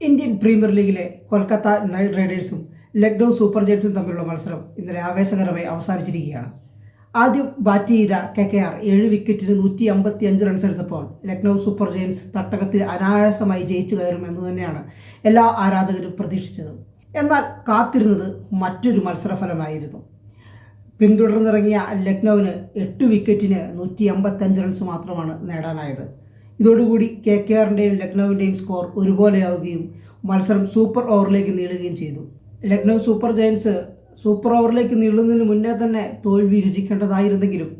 Indian premier ലീഗിലെ Kolkata night റൈഡേഴ്സും Lucknow super ജയൻസും തമ്മിലുള്ള മത്സരം ഇന്നലെ ആവേശകരമായി അവസാനിച്ചിരിക്കുകയാണ്. ആദ്യം ബാറ്റ് ചെയ്ത KKR 7 വിക്കറ്റിന് 155 റൺസ് എടുത്തപ്പോൾ ലക്നൗ സൂപ്പർ ജയൻസ് തട്ടകത്തിൽ അനായാസമായി ജയിച്ചു കയറും എന്ന് തന്നെയാണ് എല്ലാ ആരാധകരും പ്രതീക്ഷിച്ചത്. എന്നാൽ കാത്തിരുന്നത് മറ്റൊരു മത്സരഫലമായിരുന്നു. പിന്തുടർന്നിറങ്ങിയ ലക്നൌവിന് 8 വിക്കറ്റിന് 155 റൺസ് മാത്രമാണ് നേടാനായത്. ഇതോടുകൂടി KKRൻ്റെയും ലക്നൌവിൻ്റെയും സ്കോർ ഒരുപോലെയാവുകയും മത്സരം സൂപ്പർ ഓവറിലേക്ക് നീളുകയും ചെയ്തു. ലക്നൗ സൂപ്പർ ജയൻസ് സൂപ്പർ ഓവറിലേക്ക് നീളുന്നതിന് മുന്നേ തന്നെ തോൽവി രുചിക്കേണ്ടതായിരുന്നെങ്കിലും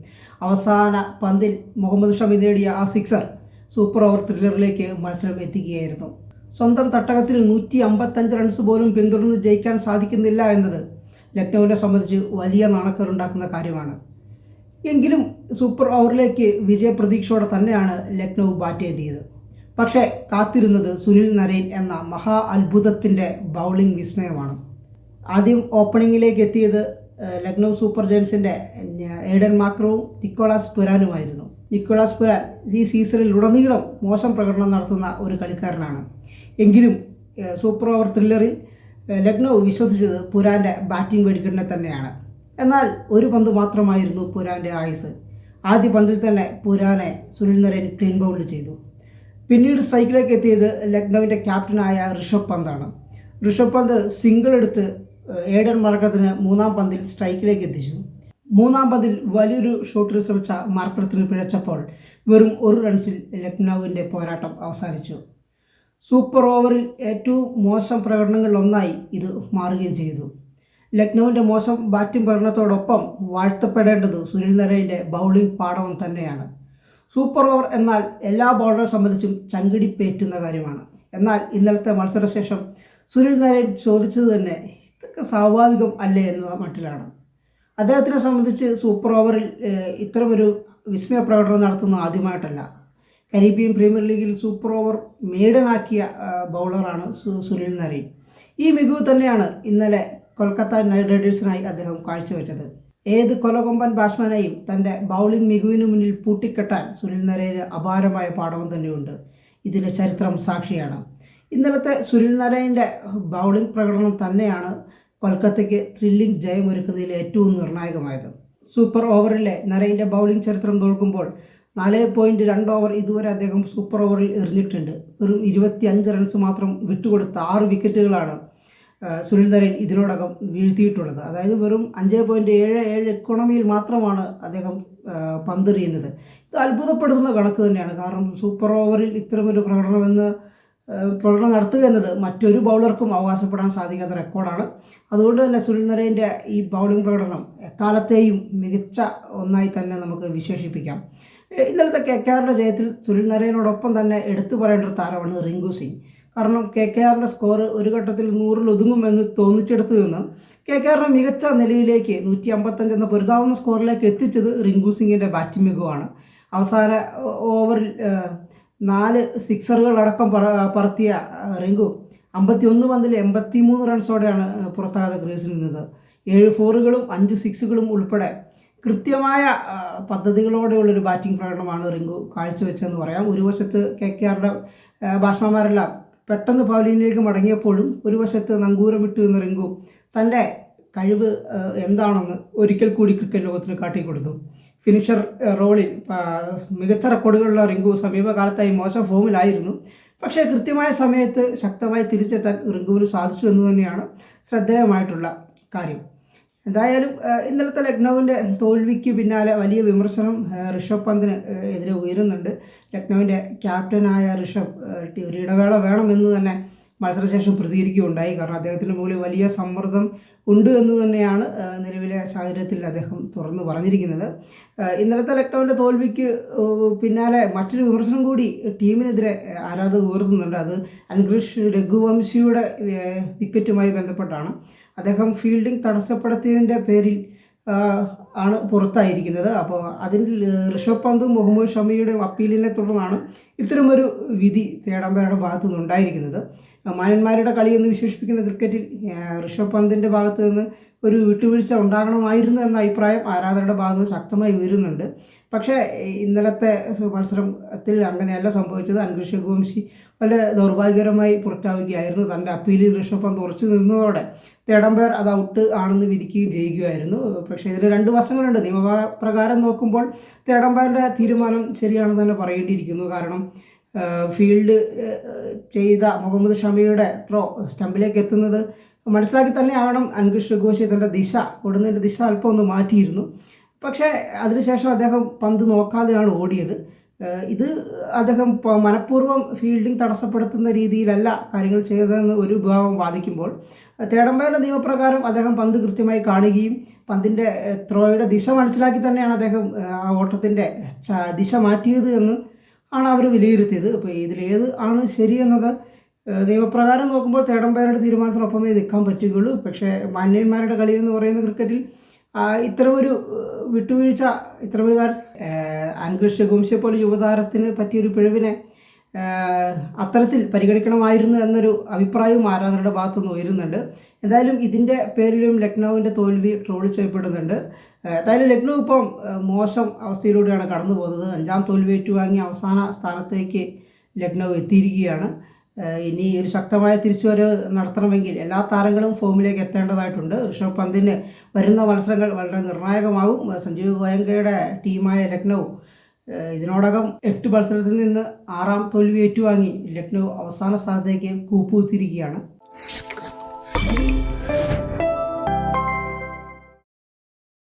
അവസാന പന്തിൽ മുഹമ്മദ് ഷമി നേടിയ ആ സിക്സർ സൂപ്പർ ഓവർ ത്രില്ലറിലേക്ക് മത്സരം എത്തിക്കുകയായിരുന്നു. സ്വന്തം തട്ടകത്തിൽ 155 റൺസ് പോലും പിന്തുടർന്ന് ജയിക്കാൻ സാധിക്കുന്നില്ല എന്നത് ലക്നൌവിനെ സംബന്ധിച്ച് വലിയ നാണക്കേടുണ്ടാക്കുന്ന കാര്യമാണ്. എങ്കിലും സൂപ്പർ ഓവറിലേക്ക് വിജയപ്രതീക്ഷയോടെ തന്നെയാണ് ലക്നൗ ബാറ്റ് ചെയ്തത്. പക്ഷേ കാത്തിരുന്നത് സുനിൽ നരൈൻ എന്ന മഹാ അത്ഭുതത്തിൻ്റെ ബൗളിംഗ് വിസ്മയമാണ്. ആദ്യം ഓപ്പണിങ്ങിലേക്ക് എത്തിയത് ലക്നൗ സൂപ്പർ ജയൻസിൻ്റെ എയ്ഡൻ മാക്രവും നിക്കോളാസ് പുരാനുമായിരുന്നു. നിക്കോളാസ് പുരാൻ ഈ സീസണിൽ ഉടനീളം മോശം പ്രകടനം നടത്തുന്ന ഒരു കളിക്കാരനാണ്. എങ്കിലും സൂപ്പർ ഓവർ ത്രില്ലറിൽ ലക്നൗ വിശ്വസിച്ചത് പുരാൻ്റെ ബാറ്റിംഗ് വെടിക്കെട്ടിനെ തന്നെയാണ്. എന്നാൽ ഒരു പന്ത് മാത്രമായിരുന്നു പുരാൻ്റെ ആയുസ്. ആദ്യ പന്തിൽ തന്നെ പുരാനെ സുനിൽ നരൈൻ ക്ലീൻ ബൗൾഡ് ചെയ്തു. പിന്നീട് സ്ട്രൈക്കിലേക്ക് എത്തിയത് ലക്നൌവിൻ്റെ ക്യാപ്റ്റനായ ഋഷഭ് പന്താണ്. ഋഷഭ് പന്ത് സിംഗിൾ എടുത്ത് ഏഡൻ മലക്കത്തിന് 3-ാം പന്തിൽ സ്ട്രൈക്കിലേക്ക് എത്തിച്ചു. 3-ാം പന്തിൽ വലിയൊരു ഷോട്ട് ശ്രമിച്ച മാർക്കത്തിന് പിഴച്ചപ്പോൾ വെറും 1 റൺസിൽ ലക്നൌവിൻ്റെ പോരാട്ടം അവസാനിച്ചു. സൂപ്പർ ഓവറിൽ ഏറ്റവും മോശം പ്രകടനങ്ങളിലൊന്നായി ഇത് മാറുകയും ചെയ്തു. ലക്നൌവിൻ്റെ മോശം ബാറ്റിംഗ് പ്രകടനത്തോടൊപ്പം വാഴ്ത്തപ്പെടേണ്ടത് സുനിൽ നരൈൻ്റെ ബൗളിംഗ് പാടവം തന്നെയാണ്. സൂപ്പർ ഓവർ എന്നാൽ എല്ലാ ബൗളറെ സംബന്ധിച്ചും ചങ്കിടിപ്പേറ്റുന്ന കാര്യമാണ്. എന്നാൽ ഇന്നലത്തെ മത്സരശേഷം സുനിൽ നരൈൻ ചോദിച്ചത് തന്നെ ഇതൊക്കെ സ്വാഭാവികം അല്ലേ എന്ന മട്ടിലാണ്. അദ്ദേഹത്തിനെ സംബന്ധിച്ച് സൂപ്പർ ഓവറിൽ ഇത്തരമൊരു വിസ്മയ പ്രകടനം നടത്തുന്നത് ആദ്യമായിട്ടല്ല. കരീബിയൻ പ്രീമിയർ ലീഗിൽ സൂപ്പർ ഓവർ മെയ്ഡനാക്കിയ ബൗളറാണ് സുനിൽ നരൈൻ. ഈ മികവ് തന്നെയാണ് ഇന്നലെ കൊൽക്കത്ത നൈറ്റ് റൈഡേഴ്സിനായി അദ്ദേഹം കാഴ്ചവെച്ചത്. ഏത് കൊലകൊമ്പൻ ബാറ്റ്സ്മാനെയും തൻ്റെ ബൗളിംഗ് മികവിന് മുന്നിൽ പൂട്ടിക്കെട്ടാൻ സുനിൽ നരൈന് അപാരമായ പാഠവും തന്നെയുണ്ട്. ഇതിലെ ചരിത്രം സാക്ഷിയാണ്. ഇന്നലത്തെ സുനിൽ നരൈൻ്റെ ബൗളിംഗ് പ്രകടനം തന്നെയാണ് കൊൽക്കത്തയ്ക്ക് ത്രില്ലിംഗ് ജയമൊരുക്കുന്നതിൽ ഏറ്റവും നിർണായകമായത്. സൂപ്പർ ഓവറിലെ നരൈൻ്റെ ബൗളിംഗ് ചരിത്രം നോക്കുമ്പോൾ 4.2 ഓവർ ഇതുവരെ അദ്ദേഹം സൂപ്പർ ഓവറിൽ എറിഞ്ഞിട്ടുണ്ട്. വെറും 25 റൺസ് മാത്രം വിട്ടുകൊടുത്ത 6 വിക്കറ്റുകളാണ് സുനിൽ നരൈൻ ഇതിനോടകം വീഴ്ത്തിയിട്ടുള്ളത്. അതായത് വെറും 5.77 എക്കോണമിയിൽ മാത്രമാണ് അദ്ദേഹം പന്തെറിയുന്നത്. ഇത് അത്ഭുതപ്പെടുത്തുന്ന കണക്ക് തന്നെയാണ്. കാരണം സൂപ്പർ ഓവറിൽ ഇത്തരമൊരു പ്രകടനം നടത്തുക എന്നത് മറ്റൊരു ബൗളർക്കും അവകാശപ്പെടാൻ സാധിക്കാത്ത റെക്കോർഡാണ്. അതുകൊണ്ട് തന്നെ സുനിൽ നരൈൻ്റെ ഈ ബൗളിംഗ് പ്രകടനം എക്കാലത്തെയും മികച്ച ഒന്നായി തന്നെ നമുക്ക് വിശേഷിപ്പിക്കാം. ഇന്നലത്തെ KKRൻ്റെ ജയത്തിൽ സുനിൽ നരൈനോടൊപ്പം തന്നെ എടുത്തു പറയേണ്ട ഒരു താരമാണ് റിങ്കു സിംഗ്. കാരണം KKRൻ്റെ സ്കോർ ഒരു ഘട്ടത്തിൽ 100-ൽ ഒതുങ്ങുമെന്ന് തോന്നിച്ചെടുത്തു നിന്നും KKRനെ മികച്ച നിലയിലേക്ക് 155 എന്ന പൊരുതാവുന്ന സ്കോറിലേക്ക് എത്തിച്ചത് റിങ്കു സിംഗിൻ്റെ ബാറ്റിംഗ് മികവാണ്. അവസാന ഓവറിൽ 4 സിക്സറുകളടക്കം പറത്തിയ റിങ്കു 51 പന്തിൽ 83 റൺസോടെയാണ് പുറത്താകാതെ ക്രീസിൽ നിന്നത്. 7 ഫോറുകളും 5 സിക്സുകളും ഉൾപ്പെടെ കൃത്യമായ പദ്ധതികളോടെയുള്ളൊരു ബാറ്റിംഗ് പ്രകടനമാണ് റിങ്കു കാഴ്ചവെച്ചതെന്ന് പറയാം. ഒരു വശത്ത് KKRൻ്റെ ബാറ്റ്സ്മാൻമാരെല്ലാം പെട്ടെന്ന് പവലിയനിലേക്ക് മടങ്ങിയപ്പോഴും ഒരു വശത്ത് നങ്കൂരമിട്ടു എന്ന റിങ്കു തൻ്റെ കഴിവ് എന്താണെന്ന് ഒരിക്കൽ കൂടി ക്രിക്കറ്റ് ലോകത്തിന് കാട്ടിക്കൊടുത്തു. ഫിനിഷർ റോളിൽ മികച്ച റെക്കോർഡുകളുള്ള റിങ്കു സമീപകാലത്തായി മോശം ഫോമിലായിരുന്നു. പക്ഷേ കൃത്യമായ സമയത്ത് ശക്തമായി തിരിച്ചെത്താൻ റിങ്കുവിന് സാധിച്ചു എന്ന് തന്നെയാണ് ശ്രദ്ധേയമായിട്ടുള്ള കാര്യം. എന്തായാലും ഇന്നലത്തെ ലക്നൌവിൻ്റെ തോൽവിക്ക് പിന്നാലെ വലിയ വിമർശനം ഋഷഭ് പന്തിന് എതിരെ ഉയരുന്നുണ്ട്. ലക്നൌവിൻ്റെ ക്യാപ്റ്റനായ ഋഷഭ് ഒരു ഇടവേള വേണമെന്ന് തന്നെ മത്സരശേഷം പ്രതികരിക്കുകയുണ്ടായി. കാരണം അദ്ദേഹത്തിൻ്റെ മുകളിൽ വലിയ സമ്മർദ്ദം ഉണ്ട് എന്ന് തന്നെയാണ് നിലവിലെ സാഹചര്യത്തിൽ അദ്ദേഹം തുറന്നു പറഞ്ഞിരിക്കുന്നത്. ഇന്നലത്തെ ലക്നൌവിൻ്റെ തോൽവിക്ക് പിന്നാലെ മറ്റൊരു വിമർശനം കൂടി ടീമിനെതിരെ ആരാധകർ ഉയർത്തുന്നുണ്ട്. അത് അൻഗ്രിഷ് രഘുവംശിയുടെ വിക്കറ്റുമായി ബന്ധപ്പെട്ടാണ്. അദ്ദേഹം ഫീൽഡിംഗ് തടസ്സപ്പെടുത്തിയതിൻ്റെ പേരിൽ ആണ് പുറത്തായിരിക്കുന്നത്. അപ്പോൾ അതിൽ ഋഷഭ് പന്തും മുഹമ്മദ് ഷമിയുടെ അപ്പീലിനെ തുടർന്നാണ് ഇത്തരമൊരു വിധി തേടമ്പയുടെ ഭാഗത്തു നിന്നുണ്ടായിരിക്കുന്നത്. മാന്യന്മാരുടെ കളിയെന്ന് വിശേഷിപ്പിക്കുന്ന ക്രിക്കറ്റിൽ ഋഷഭ് പന്തിൻ്റെ ഭാഗത്ത് നിന്ന് ഒരു വിട്ടുവീഴ്ച ഉണ്ടാകണമായിരുന്നു എന്ന അഭിപ്രായം ആരാധകരുടെ ഭാഗത്ത് ശക്തമായി ഉയരുന്നുണ്ട്. പക്ഷേ ഇന്നലത്തെ മത്സരത്തിൽ അങ്ങനെയല്ല സംഭവിച്ചത്. അൻഗ്രിഷ് രഘുവംശി വളരെ ദൗർഭാഗ്യകരമായി പുറത്താവുകയായിരുന്നു. തൻ്റെ അപ്പീലിൽ ഋഷഭ് പന്ത് ഉറച്ചു നിന്നതോടെ തേർഡ് അമ്പയർ അത് ഔട്ട് ആണെന്ന് വിധിക്കുകയും ചെയ്യുകയായിരുന്നു. പക്ഷേ ഇതിൽ രണ്ട് വശങ്ങളുണ്ട്. നിയമപ്രകാരം നോക്കുമ്പോൾ തേർഡ് അമ്പയറിൻ്റെ തീരുമാനം ശരിയാണെന്ന് തന്നെ പറയേണ്ടിയിരിക്കുന്നു. കാരണം ഫീൽഡ് ചെയ്ത മുഹമ്മദ് ഷമിയുടെ ത്രോ സ്റ്റമ്പിലേക്ക് എത്തുന്നത് മനസ്സിലാക്കി തന്നെ ആവണം അൻകുഷ് രഘുവംശി തൻ്റെ ദിശ ഓടുന്നതിൻ്റെ ദിശ അല്പം ഒന്ന് മാറ്റിയിരുന്നു. പക്ഷേ അതിനുശേഷം അദ്ദേഹം പന്ത് നോക്കാതെയാണ് ഓടിയത്. ഇത് അദ്ദേഹം മനഃപൂർവ്വം ഫീൽഡിംഗ് തടസ്സപ്പെടുത്തുന്ന രീതിയിലല്ല കാര്യങ്ങൾ ചെയ്തതെന്ന് ഒരു വിഭാഗം വാദിക്കുമ്പോൾ, തേർഡ് അമ്പയറിൻ്റെ നിയമപ്രകാരം അദ്ദേഹം പന്ത് കൃത്യമായി കാണുകയും പന്തിൻ്റെ ത്രോയുടെ ദിശ മനസ്സിലാക്കി തന്നെയാണ് അദ്ദേഹം ആ ഓട്ടത്തിൻ്റെ ദിശ മാറ്റിയത് എന്ന് ആണ് അവർ വിലയിരുത്തിയത്. അപ്പോൾ ഇതിലേത് ആണ് ശരിയെന്നത് നിയമപ്രകാരം നോക്കുമ്പോൾ തേർഡ് അമ്പയറുടെ തീരുമാനത്തിനൊപ്പമേ നിൽക്കാൻ പറ്റുകയുള്ളൂ. പക്ഷേ മാന്യന്മാരുടെ കളി എന്ന് പറയുന്ന ക്രിക്കറ്റിൽ ഇത്തരമൊരു വിട്ടുവീഴ്ച, ഇത്തരമൊരു അൻകുഷ് രഘുവംശിയെ പോലെ യുവതാരത്തിന് പറ്റിയൊരു പിഴവിനെ അത്തരത്തിൽ പരിഗണിക്കണമായിരുന്നു എന്നൊരു അഭിപ്രായവും ആരാധകരുടെ ഭാഗത്തുനിന്ന് ഉയരുന്നുണ്ട്. എന്തായാലും ഇതിൻ്റെ പേരിലും ലക്നൗവിൻ്റെ തോൽവി ട്രോൾ ചെയ്യപ്പെടുന്നുണ്ട്. എന്തായാലും ലക്നൗ ഇപ്പം മോശം അവസ്ഥയിലൂടെയാണ് കടന്നു പോകുന്നത്. 5ാം തോൽവി ഏറ്റുവാങ്ങി അവസാന സ്ഥാനത്തേക്ക് ലക്നൗ എത്തിയിരിക്കുകയാണ്. ഇനി ഒരു ശക്തമായ തിരിച്ചുവരവ് നടത്തണമെങ്കിൽ എല്ലാ താരങ്ങളും ഫോമിലേക്ക് എത്തേണ്ടതായിട്ടുണ്ട്. ഋഷഭ് പന്തിന് വരുന്ന മത്സരങ്ങൾ വളരെ നിർണായകമാകും. സഞ്ജീവ് ഗോയങ്കയുടെ ടീമായ ലക്നൗ ഇതിനോടകം 8 മത്സരത്തിൽ നിന്ന് 6ാം തോൽവി ഏറ്റുവാങ്ങി ലക്നൗ അവസാന സ്ഥാനത്തേക്ക് കൂപ്പുകുത്തിയിരിക്കുകയാണ്.